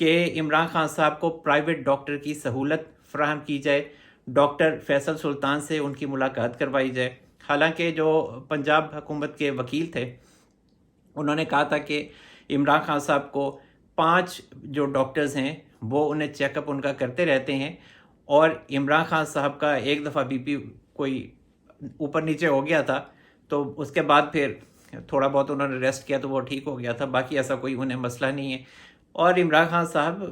کہ عمران خان صاحب کو پرائیویٹ ڈاکٹر کی سہولت فراہم کی جائے، ڈاکٹر فیصل سلطان سے ان کی ملاقات کروائی جائے۔ حالانکہ جو پنجاب حکومت کے وکیل تھے انہوں نے کہا تھا کہ عمران خان صاحب کو 5 جو ڈاکٹرز ہیں وہ انہیں چیک اپ ان کا کرتے رہتے ہیں، اور عمران خان صاحب کا ایک دفعہ بی پی کوئی اوپر نیچے ہو گیا تھا تو اس کے بعد پھر تھوڑا بہت انہوں نے ریسٹ کیا تو وہ ٹھیک ہو گیا تھا، باقی ایسا کوئی انہیں مسئلہ نہیں ہے۔ اور عمران خان صاحب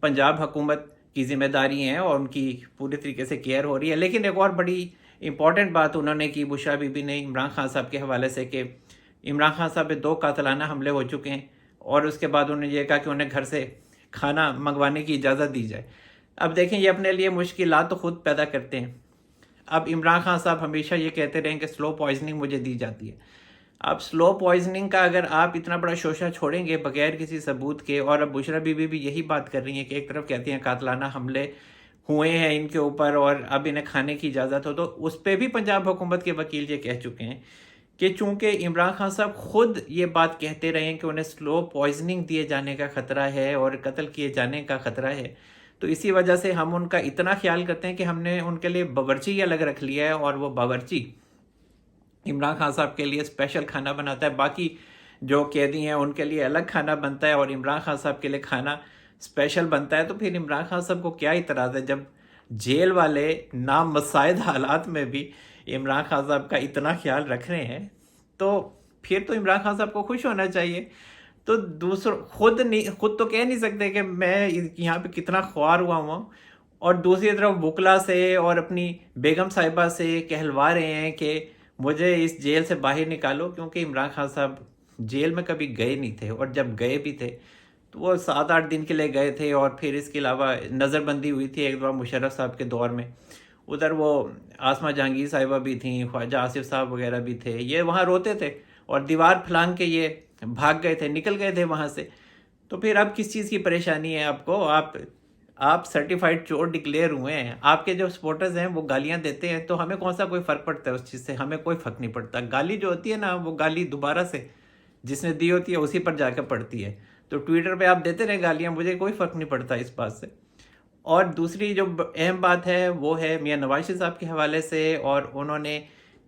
پنجاب حکومت کی ذمہ داری ہیں اور ان کی پوری طریقے سے کیئر ہو رہی ہے۔ لیکن ایک اور بڑی امپورٹنٹ بات انہوں نے کی، بشرا بی بی نے، عمران خان صاحب کے حوالے سے، کہ عمران خان صاحب پہ 2 قاتلانہ حملے ہو چکے ہیں، اور اس کے بعد انہوں نے یہ کہا کہ انہیں گھر سے کھانا منگوانے کی اجازت دی جائے۔ اب دیکھیں یہ اپنے لیے مشکلات تو خود پیدا کرتے ہیں۔ اب عمران خان صاحب ہمیشہ یہ کہتے رہیں کہ سلو پوائزننگ مجھے دی جاتی ہے۔ اب سلو پوائزننگ کا اگر آپ اتنا بڑا شوشہ چھوڑیں گے بغیر کسی ثبوت کے، اور اب بشرا بی بی بھی یہی بات کر رہی ہیں کہ ایک طرف کہتی ہیں قاتلانہ حملے ہوئے ہیں ان کے اوپر اور اب انہیں کھانے کی اجازت ہو، تو اس پہ بھی پنجاب حکومت کے وکیل یہ کہہ چکے ہیں کہ چونکہ عمران خان صاحب خود یہ بات کہتے رہے کہ انہیں سلو پوائزننگ دیے جانے کا خطرہ ہے اور قتل کیے جانے کا خطرہ ہے، تو اسی وجہ سے ہم ان کا اتنا خیال کرتے ہیں کہ ہم نے ان کے لیے باورچی الگ رکھ لیا ہے، اور وہ باورچی عمران خان صاحب کے لیے اسپیشل کھانا بناتا ہے، باقی جو قیدی ہیں ان کے لیے الگ کھانا بنتا ہے اور عمران خان صاحب کے لیے کھانا اسپیشل بنتا ہے۔ تو پھر عمران خان صاحب کو کیا اعتراض ہے جب جیل والے نامساعد حالات میں بھی عمران خان صاحب کا اتنا خیال رکھ رہے ہیں، تو پھر تو عمران خان صاحب کو خوش ہونا چاہیے۔ تو خود تو کہہ نہیں سکتے کہ میں یہاں پہ کتنا خوار ہوا ہوں، اور دوسری طرف وکلا سے اور اپنی بیگم صاحبہ سے کہلوا رہے ہیں کہ مجھے اس جیل سے باہر نکالو، کیونکہ عمران خان صاحب جیل میں کبھی گئے نہیں تھے، اور جب گئے بھی تھے تو وہ 7-8 دن کے لیے گئے تھے، اور پھر اس کے علاوہ نظر بندی ہوئی تھی ایک دفعہ مشرف صاحب کے دور میں، ادھر وہ آسمہ جہانگیر صاحبہ بھی تھیں، خواجہ آصف صاحب وغیرہ بھی تھے، یہ وہاں روتے تھے اور دیوار پھلانگ کے یہ بھاگ گئے تھے، نکل گئے تھے وہاں سے۔ تو پھر اب کس چیز کی پریشانی ہے آپ کو؟ آپ سرٹیفائیڈ چور ڈکلیئر ہوئے ہیں، آپ کے جو سپورٹرز ہیں وہ گالیاں دیتے ہیں، تو ہمیں کون سا کوئی فرق پڑتا ہے اس چیز سے؟ ہمیں کوئی فرق نہیں پڑتا۔ گالی جو ہوتی ہے نا، وہ گالی دوبارہ سے جس نے دی ہوتی ہے اسی پر جا کے پڑتی ہے، تو ٹویٹر پہ آپ دیتے رہے گالیاں، مجھے کوئی فرق نہیں پڑتا اس بات سے۔ اور دوسری جو اہم بات ہے وہ ہے میاں نواز شریف صاحب کے حوالے سے، اور انہوں نے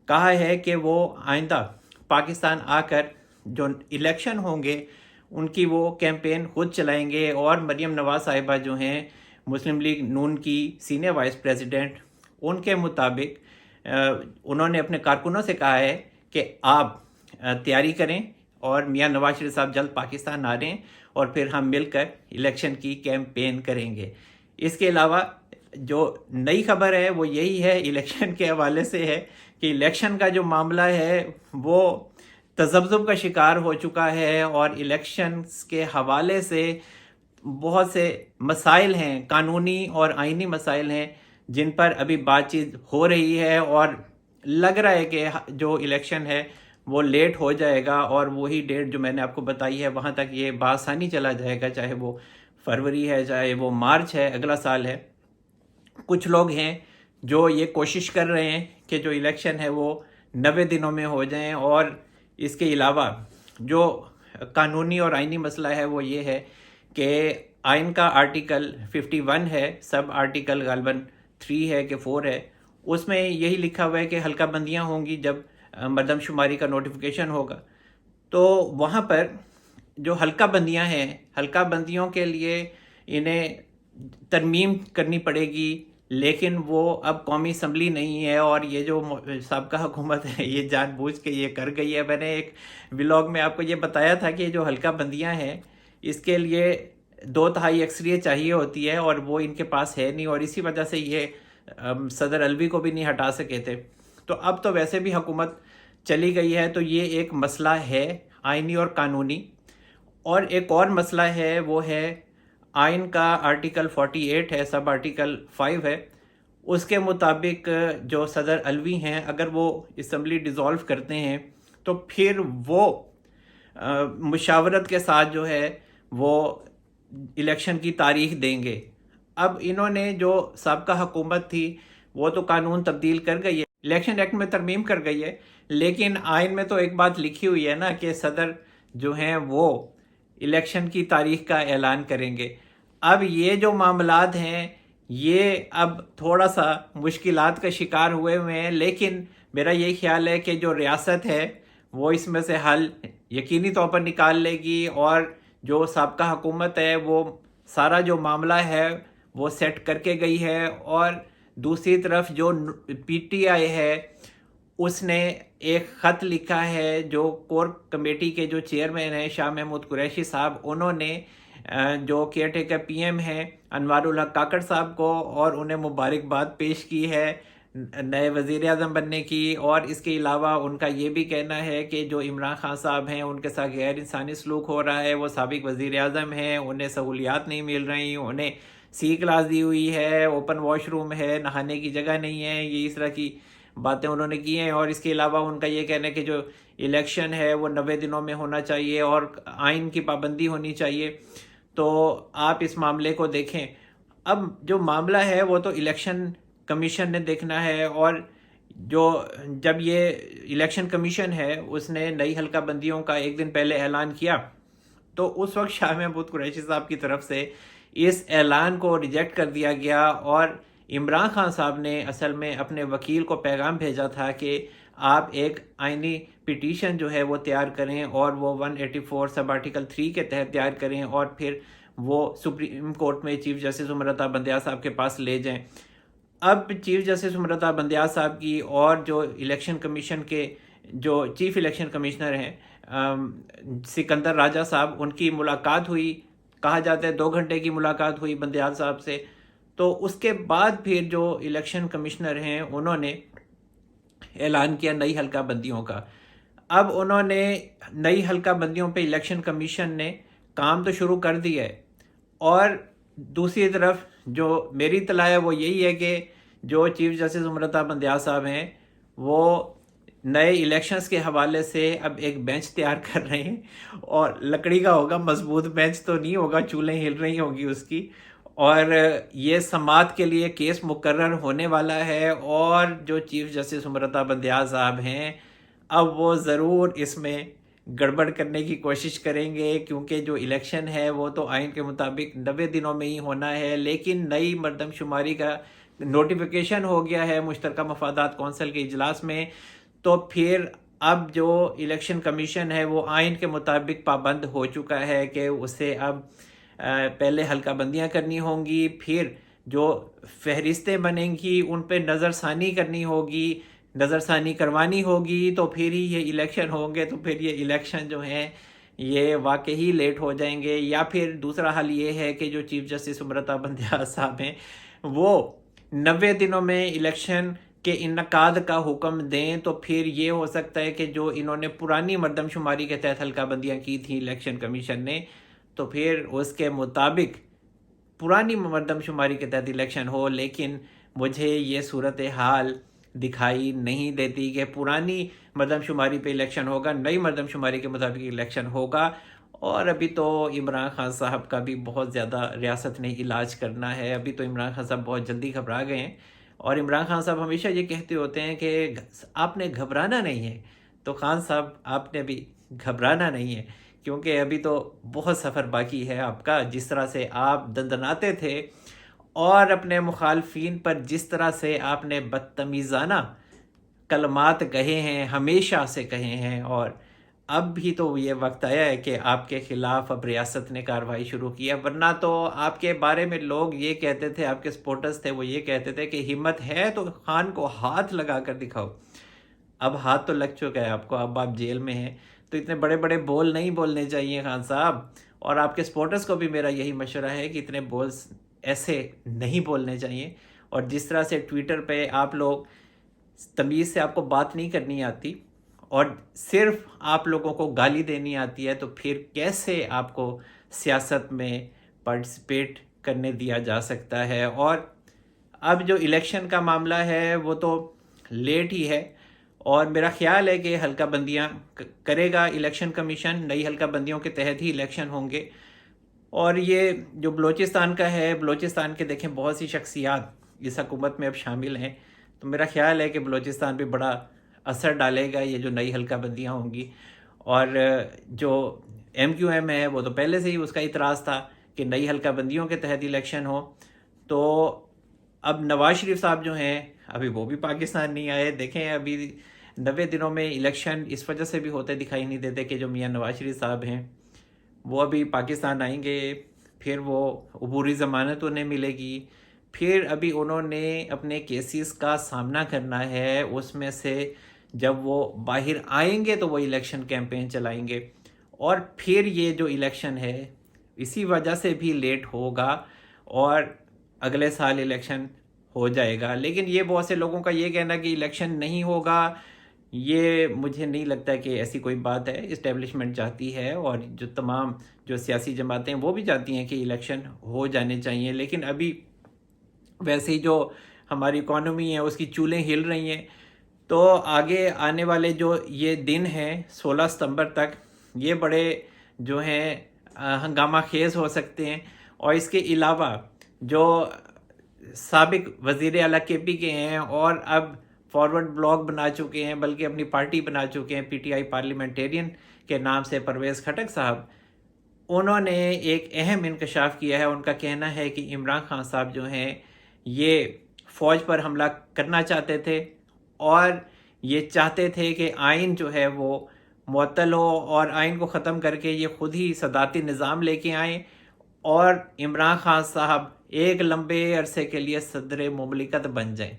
کہا ہے کہ وہ آئندہ پاکستان آ کر جو الیکشن ہوں گے ان کی وہ کیمپین خود چلائیں گے، اور مریم نواز صاحبہ جو ہیں مسلم لیگ نون کی سینئر وائس پریزیڈنٹ، ان کے مطابق انہوں نے اپنے کارکنوں سے کہا ہے کہ آپ تیاری کریں، اور میاں نواز شریف صاحب جلد پاکستان آ رہے ہیں اور پھر ہم مل کر الیکشن کی کیمپین کریں گے۔ اس کے علاوہ جو نئی خبر ہے وہ یہی ہے، الیکشن کے حوالے سے ہے، کہ الیکشن کا جو معاملہ ہے وہ تذبذب کا شکار ہو چکا ہے، اور الیکشنز کے حوالے سے بہت سے مسائل ہیں، قانونی اور آئینی مسائل ہیں جن پر ابھی بات چیت ہو رہی ہے، اور لگ رہا ہے کہ جو الیکشن ہے وہ لیٹ ہو جائے گا، اور وہی ڈیٹ جو میں نے آپ کو بتائی ہے وہاں تک یہ بآسانی چلا جائے گا، چاہے وہ فروری ہے، چاہے وہ مارچ ہے، اگلا سال ہے۔ کچھ لوگ ہیں جو یہ کوشش کر رہے ہیں کہ جو الیکشن ہے وہ 90 دنوں میں ہو جائیں، اور اس کے علاوہ جو قانونی اور آئینی مسئلہ ہے وہ یہ ہے کہ آئین کا آرٹیکل 51 ہے، سب آرٹیکل غالباً 3 ہے کہ 4 ہے، اس میں یہی لکھا ہوا ہے کہ حلقہ بندیاں ہوں گی جب مردم شماری کا نوٹیفیکیشن ہوگا، تو وہاں پر جو حلقہ بندیاں ہیں، حلقہ بندیوں کے لیے انہیں ترمیم کرنی پڑے گی، لیکن وہ اب قومی اسمبلی نہیں ہے، اور یہ جو سابقہ حکومت ہے یہ جان بوجھ کے یہ کر گئی ہے۔ میں نے ایک ولاگ میں آپ کو یہ بتایا تھا کہ جو حلقہ بندیاں ہیں اس کے لیے 2/3 اکثریت چاہیے ہوتی ہے، اور وہ ان کے پاس ہے نہیں، اور اسی وجہ سے یہ صدر الوی کو بھی نہیں ہٹا سکے تھے۔ تو اب تو ویسے بھی حکومت چلی گئی ہے، تو یہ ایک مسئلہ ہے آئینی اور قانونی۔ اور ایک اور مسئلہ ہے وہ ہے آئین کا آرٹیکل 48 ہے، سب آرٹیکل 5 ہے، اس کے مطابق جو صدر الوی ہیں اگر وہ اسمبلی ڈیزولو کرتے ہیں تو پھر وہ مشاورت کے ساتھ جو ہے وہ الیکشن کی تاریخ دیں گے۔ اب انہوں نے جو سابقہ حکومت تھی وہ تو قانون تبدیل کر گئی ہے، الیکشن ایکٹ میں ترمیم کر گئی ہے، لیکن آئین میں تو ایک بات لکھی ہوئی ہے نا کہ صدر جو ہیں وہ الیکشن کی تاریخ کا اعلان کریں گے۔ اب یہ جو معاملات ہیں یہ اب تھوڑا سا مشکلات کا شکار ہوئے ہیں، لیکن میرا یہ خیال ہے کہ جو ریاست ہے وہ اس میں سے حل یقینی طور پر نکال لے گی، اور جو سابقہ حکومت ہے وہ سارا جو معاملہ ہے وہ سیٹ کر کے گئی ہے۔ اور دوسری طرف جو پی ٹی آئی ہے اس نے ایک خط لکھا ہے، جو کور کمیٹی کے جو چیئرمین ہیں شاہ محمود قریشی صاحب، انہوں نے جو کیئر ٹیکر پی ایم ہیں انوار الحق کاکڑ صاحب کو، اور انہیں مبارکباد پیش کی ہے نئے وزیر اعظم بننے کی۔ اور اس کے علاوہ ان کا یہ بھی کہنا ہے کہ جو عمران خان صاحب ہیں ان کے ساتھ غیر انسانی سلوک ہو رہا ہے، وہ سابق وزیر اعظم ہیں، انہیں سہولیات نہیں مل رہی، انہیں سی کلاس دی ہوئی ہے، اوپن واش روم ہے، نہانے کی جگہ نہیں ہے، یہ اس طرح کی باتیں انہوں نے کی ہیں۔ اور اس کے علاوہ ان کا یہ کہنا ہے کہ جو الیکشن ہے وہ 90 دنوں میں ہونا چاہیے اور آئین کی پابندی ہونی چاہیے۔ تو آپ اس معاملے کو دیکھیں، اب جو معاملہ ہے وہ تو الیکشن کمیشن نے دیکھنا ہے، اور جب یہ الیکشن کمیشن ہے اس نے نئی حلقہ بندیوں کا ایک دن پہلے اعلان کیا، تو اس وقت شاہ محمود قریشی صاحب کی طرف سے اس اعلان کو ریجیکٹ کر دیا گیا، اور عمران خان صاحب نے اصل میں اپنے وکیل کو پیغام بھیجا تھا کہ آپ ایک آئینی پٹیشن جو ہے وہ تیار کریں، اور وہ 184 سب آرٹیکل 3 کے تحت تیار کریں، اور پھر وہ سپریم کورٹ میں چیف جسٹس امرتا بندیال صاحب کے پاس لے جائیں۔ اب چیف جسٹس امرتا بندیال صاحب کی اور جو الیکشن کمیشن کے جو چیف الیکشن کمشنر ہیں سکندر راجہ صاحب، ان کی ملاقات ہوئی، کہا جاتا ہے 2 گھنٹے کی ملاقات ہوئی بندیال صاحب سے۔ تو اس کے بعد پھر جو الیکشن کمشنر ہیں انہوں نے اعلان کیا نئی حلقہ بندیوں کا۔ اب انہوں نے نئی حلقہ بندیوں پہ الیکشن کمیشن نے کام تو شروع کر دیا ہے، اور دوسری طرف جو میری اطلاع ہے وہ یہی ہے کہ جو چیف جسٹس امرتا بندیال صاحب ہیں وہ نئے الیکشنز کے حوالے سے اب ایک بینچ تیار کر رہے ہیں، اور لکڑی کا ہوگا، مضبوط بینچ تو نہیں ہوگا، چولیں ہل رہی ہوگی اس کی، اور یہ سماعت کے لیے کیس مقرر ہونے والا ہے۔ اور جو چیف جسٹس امرتا بندیال صاحب ہیں اب وہ ضرور اس میں گڑبڑ کرنے کی کوشش کریں گے، کیونکہ جو الیکشن ہے وہ تو آئین کے مطابق 90 دنوں میں ہی ہونا ہے، لیکن نئی مردم شماری کا نوٹیفیکیشن ہو گیا ہے مشترکہ مفادات کونسل کے اجلاس میں، تو پھر اب جو الیکشن کمیشن ہے وہ آئین کے مطابق پابند ہو چکا ہے کہ اسے اب پہلے حلقہ بندیاں کرنی ہوں گی، پھر جو فہرستیں بنیں گی ان پہ نظر ثانی کرنی ہوگی، نظر ثانی کروانی ہوگی، تو پھر ہی یہ الیکشن ہوں گے۔ تو پھر یہ الیکشن جو ہیں یہ واقعی لیٹ ہو جائیں گے، یا پھر دوسرا حل یہ ہے کہ جو چیف جسٹس امرتا بندیال صاحب ہیں وہ 90 دنوں میں الیکشن کے انعقاد کا حکم دیں، تو پھر یہ ہو سکتا ہے کہ جو انہوں نے پرانی مردم شماری کے تحت حلقہ بندیاں کی تھیں الیکشن کمیشن نے، تو پھر اس کے مطابق پرانی مردم شماری کے تحت الیکشن ہو۔ لیکن مجھے یہ صورتحال دکھائی نہیں دیتی کہ پرانی مردم شماری پہ الیکشن ہوگا، نئی مردم شماری کے مطابق الیکشن ہوگا۔ اور ابھی تو عمران خان صاحب کا بھی بہت زیادہ ریاست نے علاج کرنا ہے، ابھی تو عمران خان صاحب بہت جلدی گھبرا گئے ہیں، اور عمران خان صاحب ہمیشہ یہ کہتے ہوتے ہیں کہ آپ نے گھبرانا نہیں ہے، تو خان صاحب آپ نے بھی گھبرانا نہیں ہے، کیونکہ ابھی تو بہت سفر باقی ہے آپ کا۔ جس طرح سے آپ دندناتے تھے اور اپنے مخالفین پر جس طرح سے آپ نے بدتمیزانہ کلمات کہے ہیں، ہمیشہ سے کہے ہیں، اور اب بھی تو یہ وقت آیا ہے کہ آپ کے خلاف اب ریاست نے کارروائی شروع کی ہے، ورنہ تو آپ کے بارے میں لوگ یہ کہتے تھے، آپ کے سپورٹرز تھے وہ یہ کہتے تھے کہ ہمت ہے تو خان کو ہاتھ لگا کر دکھاؤ۔ اب ہاتھ تو لگ چکا ہے آپ کو، اب آپ جیل میں ہیں، تو اتنے بڑے بڑے بول نہیں بولنے چاہیے خان صاحب، اور آپ کے سپورٹرز کو بھی میرا یہی مشورہ ہے کہ اتنے بول ایسے نہیں بولنے چاہیے۔ اور جس طرح سے ٹویٹر پہ آپ لوگ تمیز سے آپ کو بات نہیں کرنی آتی اور صرف آپ لوگوں کو گالی دینی آتی ہے، تو پھر کیسے آپ کو سیاست میں پارٹیسپیٹ کرنے دیا جا سکتا ہے؟ اور اب جو الیکشن کا معاملہ ہے وہ تو لیٹ ہی ہے، اور میرا خیال ہے کہ حلقہ بندیاں کرے گا الیکشن کمیشن، نئی حلقہ بندیوں کے تحت ہی الیکشن ہوں گے۔ اور یہ جو بلوچستان کا ہے، بلوچستان کے دیکھیں بہت سی شخصیات اس حکومت میں اب شامل ہیں، تو میرا خیال ہے کہ بلوچستان پہ بڑا اثر ڈالے گا یہ جو نئی حلقہ بندیاں ہوں گی۔ اور جو MQM ہے وہ تو پہلے سے ہی اس کا اعتراض تھا کہ نئی حلقہ بندیوں کے تحت الیکشن ہو. تو اب نواز شریف صاحب جو ہیں ابھی وہ بھی پاکستان نہیں آئے. دیکھیں ابھی 90 دنوں میں الیکشن اس وجہ سے بھی ہوتے دکھائی نہیں دیتے کہ جو میاں نواز شریف صاحب ہیں وہ ابھی پاکستان آئیں گے, پھر وہ عبوری ضمانت انہیں ملے گی, پھر ابھی انہوں نے اپنے کیسز کا سامنا کرنا ہے, اس میں سے جب وہ باہر آئیں گے تو وہ الیکشن کیمپین چلائیں گے, اور پھر یہ جو الیکشن ہے اسی وجہ سے بھی لیٹ ہوگا اور اگلے سال الیکشن ہو جائے گا. لیکن یہ بہت سے لوگوں کا یہ کہنا کہ الیکشن نہیں ہوگا, یہ مجھے نہیں لگتا کہ ایسی کوئی بات ہے. اسٹیبلشمنٹ چاہتی ہے اور جو تمام جو سیاسی جماعتیں وہ بھی چاہتی ہیں کہ الیکشن ہو جانے چاہیے. لیکن ابھی ویسے ہی جو ہماری اکانومی ہے اس کی چولیں ہل رہی ہیں, تو آگے آنے والے جو یہ دن ہیں 16 ستمبر تک یہ بڑے جو ہیں ہنگامہ خیز ہو سکتے ہیں. اور اس کے علاوہ جو سابق وزیر اعلیٰ KP کے ہیں اور اب فارورڈ بلاک بنا چکے ہیں, بلکہ اپنی پارٹی بنا چکے ہیں PTI پارلیمنٹیرین کے نام سے, پرویز خٹک صاحب, انہوں نے ایک اہم انکشاف کیا ہے. ان کا کہنا ہے کہ عمران خان صاحب جو ہیں یہ فوج پر حملہ کرنا چاہتے تھے اور یہ چاہتے تھے کہ آئین جو ہے وہ معطل ہو اور آئین کو ختم کر کے یہ خود ہی صدارتی نظام لے کے آئیں اور عمران خان صاحب ایک لمبے عرصے کے لیے صدر مملکت بن جائیں.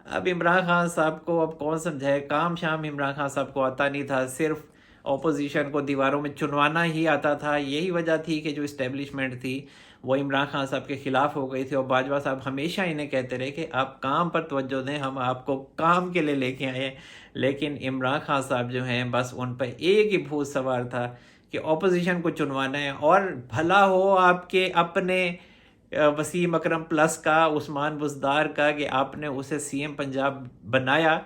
اب عمران خان صاحب کو اب کون سمجھائے, کام شام عمران خان صاحب کو آتا نہیں تھا, صرف اپوزیشن کو دیواروں میں چنوانا ہی آتا تھا. یہی وجہ تھی کہ جو اسٹیبلشمنٹ تھی وہ عمران خان صاحب کے خلاف ہو گئی تھی, اور باجوہ صاحب ہمیشہ انہیں کہتے رہے کہ آپ کام پر توجہ دیں, ہم آپ کو کام کے لیے لے کے آئے ہیں. لیکن عمران خان صاحب جو ہیں بس ان پہ ایک ہی بھوت سوار تھا کہ اپوزیشن کو چنوانا ہے, اور بھلا ہو آپ کے اپنے وسیم اکرم پلس کا, عثمان بزدار کا, کہ آپ نے اسے CM پنجاب بنایا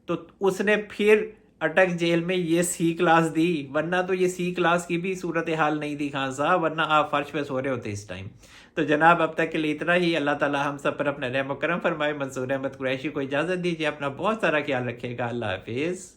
تو اس نے پھر اٹک جیل میں یہ C کلاس دی, ورنہ تو یہ C کلاس کی بھی صورتحال نہیں دی خان صاحب, ورنہ آپ فرش پہ سو رہے ہوتے اس ٹائم. تو جناب اب تک کے لیے اتنا ہی. اللہ تعالی ہم سب پر اپنا رحم و کرم فرمائے. منصور احمد قریشی کو اجازت دیجیے, اپنا بہت سارا خیال رکھے گا. اللہ حافظ.